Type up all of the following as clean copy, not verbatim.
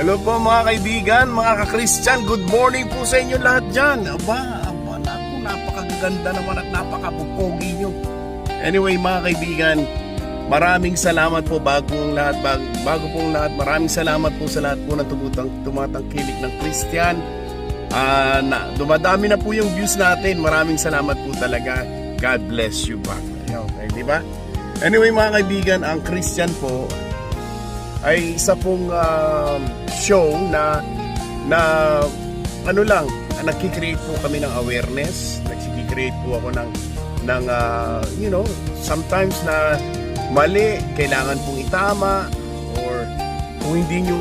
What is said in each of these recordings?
Hello po mga kaibigan, mga ka-Christian, good morning po sa inyo lahat dyan. Naku, napakaganda naman at napakapupogi nyo. Anyway mga kaibigan, maraming salamat po bago pong lahat, maraming salamat po sa lahat po ng tumatangkilik ng Christian. Dumadami na po yung views natin, maraming salamat po talaga. God bless you back. Okay, di ba? Anyway mga kaibigan, ang Christian po ay isa pong show na nagki-create po kami ng awareness, nagki-create po ako ng sometimes na mali kailangan pong itama, or kung hindi nyo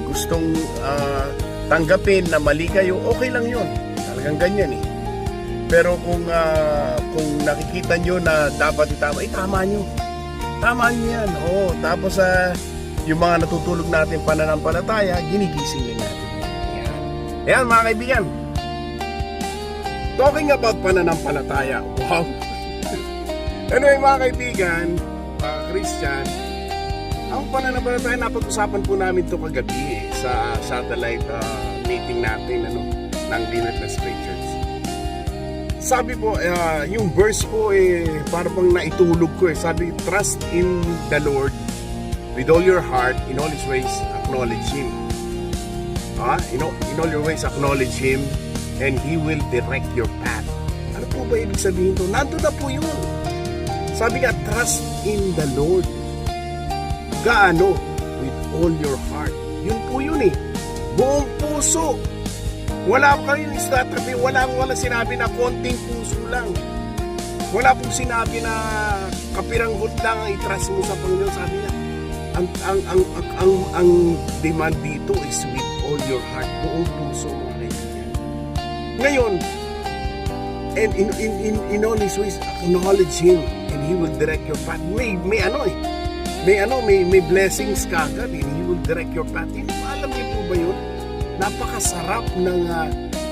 gustong tanggapin na mali kayo, okay lang yun, talagang ganyan eh. Pero kung nakikita nyo na dapat itama nyo. Tama nyo yan. Oo, tapos yung mga natutulog natin pananampalataya, ginigising din natin. Ayan mga kaibigan. Talking about pananampalataya. Wow. Anyway mga kaibigan, mga Christian, ang pananampalataya, napag-usapan po namin ito kagabi sa satellite meeting natin ng Limitless Faith Church. Sabi po, yung verse po para bang naitulog ko sabi, trust in the Lord with all your heart, in all His ways acknowledge Him. In all your ways acknowledge Him and He will direct your path. Ano po ba ibig sabihin to? Nandun na po yun. Sabi nga, trust in the Lord. Gaano? With all your heart. Yun po yun buong puso. Wala pa kayong istatabi, wala sinabi na konting puso lang. Wala pong sinabi na kapiranggot lang ang i-trust mo sa Panginoon. Sabi niya, ang demand dito is with all your heart, buong puso mga kaibigan. Ngayon, and in all His ways, acknowledge Him and He will direct your path. May blessings kagad and He will direct your path. Alam niyo po ba yun? Napakasarap ng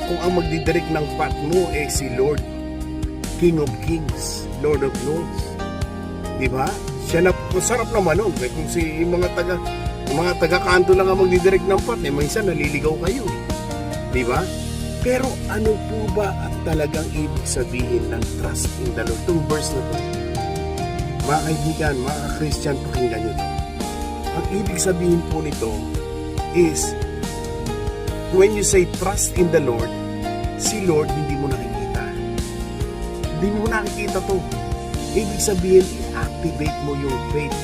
kung ang magdidirect ng path mo si Lord, King of Kings, Lord of Lords. Diba? Siya na, masarap naman nun. Kung yung mga taga-kanto lang ang magdidirect ng path, minsan naliligaw kayo. Diba? Pero ano po ba at talagang ibig sabihin ng trust in the Lord? Itong verse na to, mga kaibigan, mga Christian, pakinggan nyo to. Ang ibig sabihin po nito is, when you say trust in the Lord, si Lord hindi mo nakikita. Hindi mo nakikita to. Ibig sabihin, i-activate mo yung faith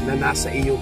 na nasa iyo.